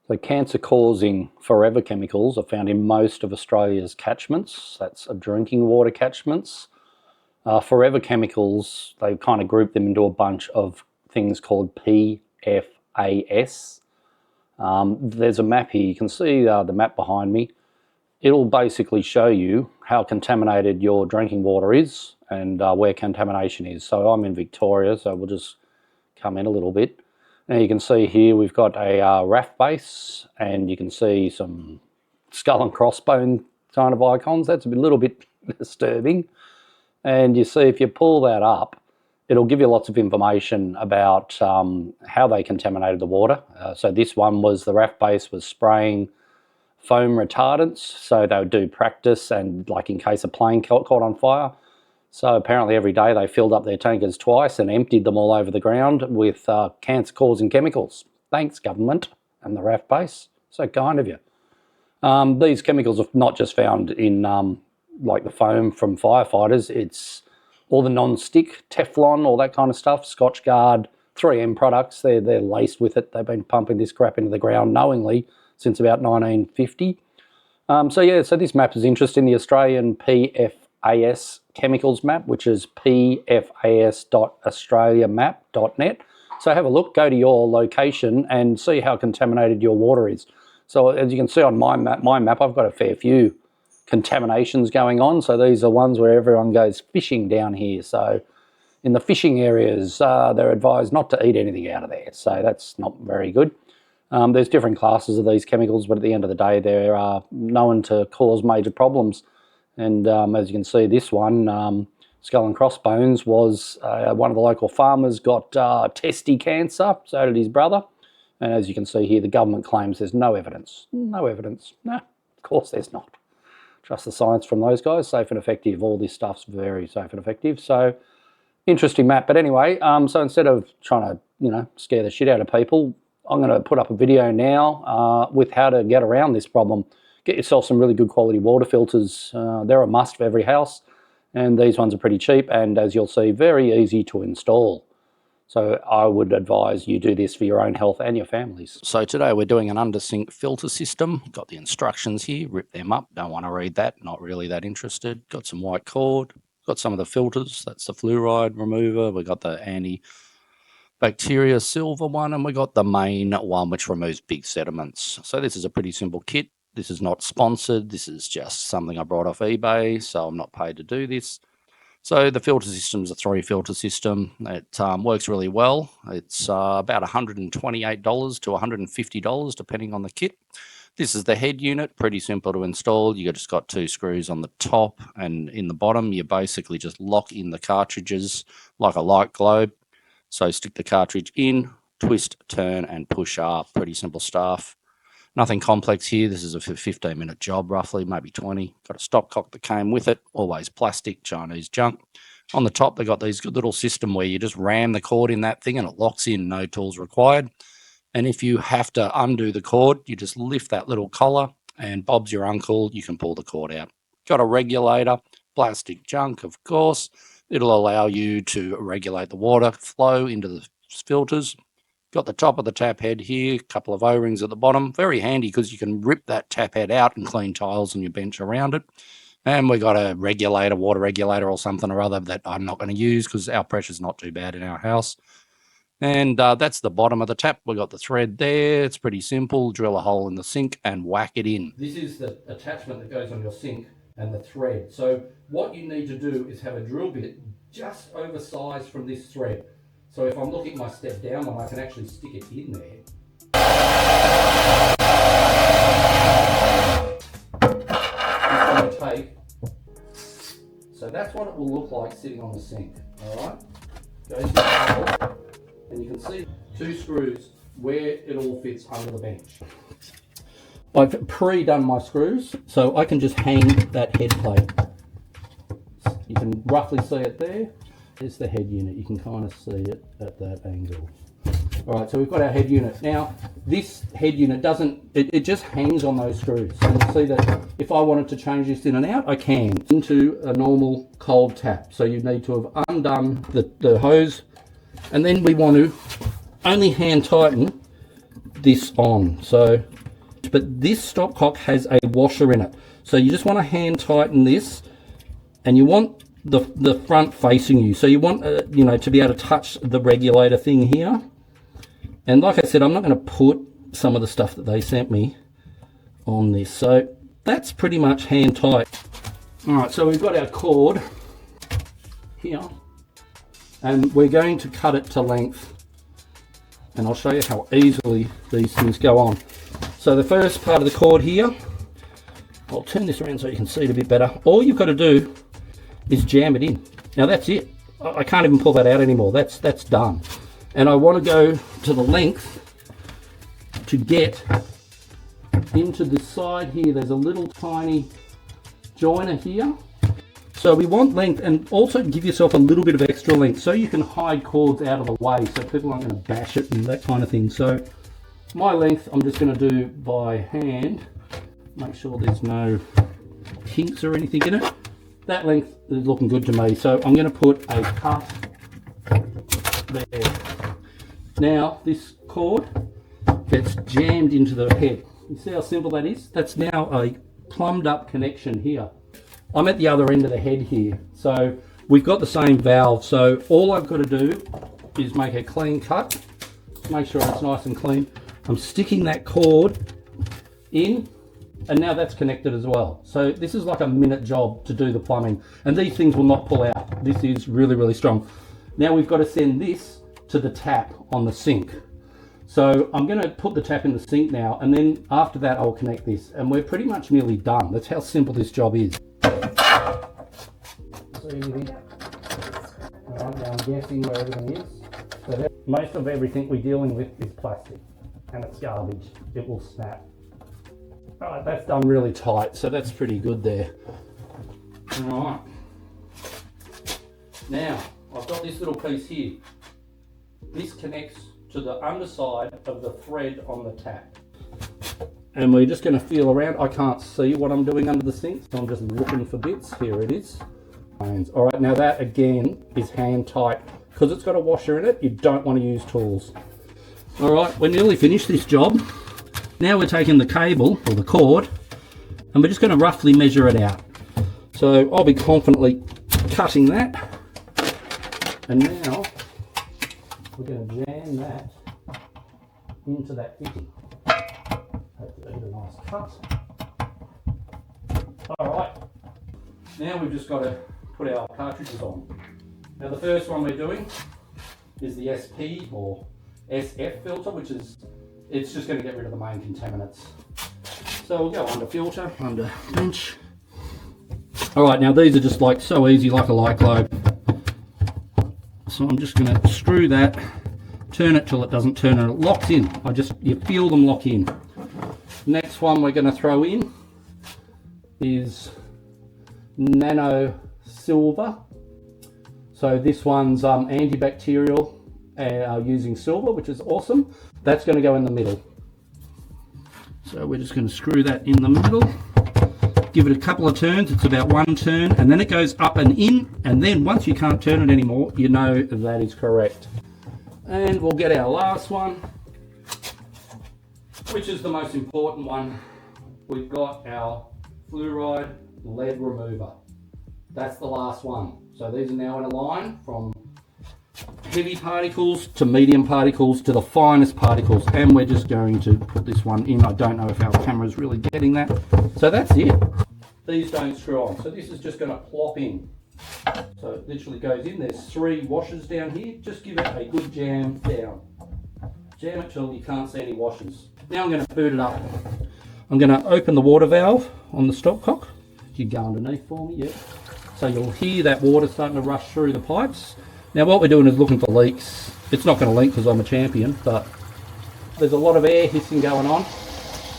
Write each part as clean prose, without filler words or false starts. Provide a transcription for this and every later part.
So cancer-causing forever chemicals are found in most of Australia's catchments. That's drinking water catchments. Forever chemicals, they kind of group them into a bunch of things called PFAS. There's a map here. You can see the map behind me. It'll basically show you how contaminated your drinking water is and where contamination is. So I'm in Victoria, so we'll just come in a little bit. Now you can see here we've got a RAF base, and you can see some skull and crossbone kind of icons. That's a little bit disturbing. And you see if you pull that up, it'll give you lots of information about how they contaminated the water. So this one was the RAF base was spraying foam retardants, so they would do practice and like in case a plane caught on fire. So apparently every day they filled up their tankers twice and emptied them all over the ground with cancer-causing chemicals. Thanks, government and the RAF base. So kind of you. These chemicals are not just found in like the foam from firefighters. It's all the non-stick, Teflon, all that kind of stuff, Scotchgard, 3M products. They're laced with it. They've been pumping this crap into the ground knowingly since about 1950. So this map is interesting. The Australian PFAS chemicals map, which is pfas.australiamap.net. So have a look, go to your location and see how contaminated your water is. So as you can see on my map, I've got a fair few contaminations going on. So these are ones where everyone goes fishing down here. So in the fishing areas, they're advised not to eat anything out of there. So that's not very good. There's different classes of these chemicals, but at the end of the day, they're known to cause major problems. And as you can see, this one, skull and crossbones, was one of the local farmers got testy cancer, so did his brother. And as you can see here, the government claims there's no evidence. No evidence. No, of course there's not. Trust the science from those guys. Safe and effective. All this stuff's very safe and effective. So interesting map. But anyway, so instead of trying to, scare the shit out of people, I'm going to put up a video now with how to get around this problem. Get yourself some really good quality water filters. They're a must for every house, and these ones are pretty cheap and, as you'll see, very easy to install. So I would advise you do this for your own health and your families. So today we're doing an under-sink filter system. Got the instructions here, rip them up. Don't want to read that, not really that interested. Got some white cord, got some of the filters. That's the fluoride remover. We got the antibacteria silver one, and we got the main one which removes big sediments. So this is a pretty simple kit. This is not sponsored. This is just something I brought off eBay, so I'm not paid to do this. So the filter system is a 3-filter system. It works really well. It's about $128 to $150 depending on the kit. This is the head unit, pretty simple to install. You just got 2 screws on the top, and in the bottom you basically just lock in the cartridges like a light globe. So stick the cartridge in, twist, turn and push up. Pretty simple stuff. Nothing complex here. This is a 15-minute job, roughly, maybe 20. Got a stopcock that came with it, always plastic, Chinese junk. On the top, they got these good little system where you just ram the cord in that thing and it locks in, no tools required. And if you have to undo the cord, you just lift that little collar and Bob's your uncle, you can pull the cord out. Got a regulator, plastic junk, of course. It'll allow you to regulate the water flow into the filters. Got the top of the tap head here, a couple of O-rings at the bottom. Very handy because you can rip that tap head out and clean tiles on your bench around it. And we got a regulator, water regulator or something or other that I'm not going to use because our pressure's not too bad in our house. And that's the bottom of the tap. We got the thread there. It's pretty simple. Drill a hole in the sink and whack it in. This is the attachment that goes on your sink and the thread. So what you need to do is have a drill bit just oversized from this thread. So if I'm looking at my step down one, I can actually stick it in there. It's going to take. So that's what it will look like sitting on the sink. All right. Goes in the hole, and you can see 2 screws where it all fits under the bench. I've pre-done my screws, so I can just hang that head plate. You can roughly see it there. There's the head unit. You can kind of see it at that angle. All right, so we've got our head unit. Now, this head unit doesn't, it just hangs on those screws. So you can see that if I wanted to change this in and out, I can into a normal cold tap. So you need to have undone the hose, and then we want to only hand tighten this on. So, but this stopcock has a washer in it. So you just want to hand tighten this, and you want the front facing you. So you want, you know, to be able to touch the regulator thing here. And like I said, I'm not going to put some of the stuff that they sent me on this. So that's pretty much hand tight. All right, so we've got our cord here, and we're going to cut it to length. And I'll show you how easily these things go on. So the first part of the cord here, I'll turn this around so you can see it a bit better. All you've got to do is jam it in. Now that's it. I can't even pull that out anymore. That's done. And I want to go to the length to get into the side here. There's a little tiny joiner here. So we want length, and also give yourself a little bit of extra length so you can hide cords out of the way so people aren't going to bash it and that kind of thing. So my length I'm just going to do by hand. Make sure there's no kinks or anything in it. That length is looking good to me. So I'm going to put a cut there. Now this cord gets jammed into the head. You see how simple that is? That's now a plumbed up connection here. I'm at the other end of the head here, so we've got the same valve. So all I've got to do is make a clean cut, make sure it's nice and clean. I'm sticking that cord in, and now that's connected as well. So this is like a minute job to do the plumbing, and these things will not pull out. This is really, really strong. Now we've got to send this to the tap on the sink. So I'm going to put the tap in the sink now, and then after that I'll connect this, and we're pretty much nearly done. That's how simple this job is. Anything? Right, now I'm guessing where everything is. So most of everything we're dealing with is plastic, and it's garbage. It will snap. Alright, that's done really tight, so that's pretty good there. Alright. Now, I've got this little piece here. This connects to the underside of the thread on the tap. And we're just going to feel around. I can't see what I'm doing under the sink, so I'm just looking for bits. Here it is. All right, now that again is hand tight. Because it's got a washer in it, you don't want to use tools. All right, we're nearly finished this job. Now we're taking the cable, or the cord, and we're just going to roughly measure it out. So I'll be confidently cutting that. And now we're going to jam that into that fitting. Hopefully get a nice cut. All right, now we've just got to put our cartridges on. Now the first one we're doing is the SP or SF filter, which is, it's just going to get rid of the main contaminants. So we'll go under filter, under bench. All right, now these are just like so easy, like a light globe. So I'm just going to screw that, turn it till it doesn't turn, and it locks in. You feel them lock in. Next one we're going to throw in is nano silver. So this one's antibacterial, using silver, which is awesome. That's going to go in the middle. So we're just going to screw that in the middle, give it a couple of turns. It's about one turn, and then it goes up and in, and then once you can't turn it anymore, you know that is correct. And we'll get our last one, which is the most important one. We've got our fluoride lead remover. That's the last one. So these are now in a line from heavy particles to medium particles to the finest particles, and we're just going to put this one in. I don't know if our camera's really getting that. So that's it. These don't screw on. So this is just going to plop in. So it literally goes in. There's 3 washers down here. Just give it a good jam down. Jam it till you can't see any washers. Now I'm going to boot it up. I'm going to open the water valve on the stopcock. You go underneath for me, yeah. So you'll hear that water starting to rush through the pipes. Now what we're doing is looking for leaks. It's not going to leak because I'm a champion, but there's a lot of air hissing going on.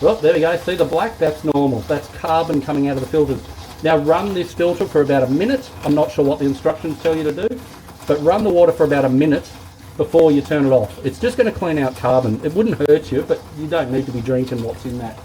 Well, there we go. See the black? That's normal. That's carbon coming out of the filters. Now run this filter for about a minute. I'm not sure what the instructions tell you to do, but run the water for about a minute before you turn it off. It's just going to clean out carbon. It wouldn't hurt you, but you don't need to be drinking what's in that.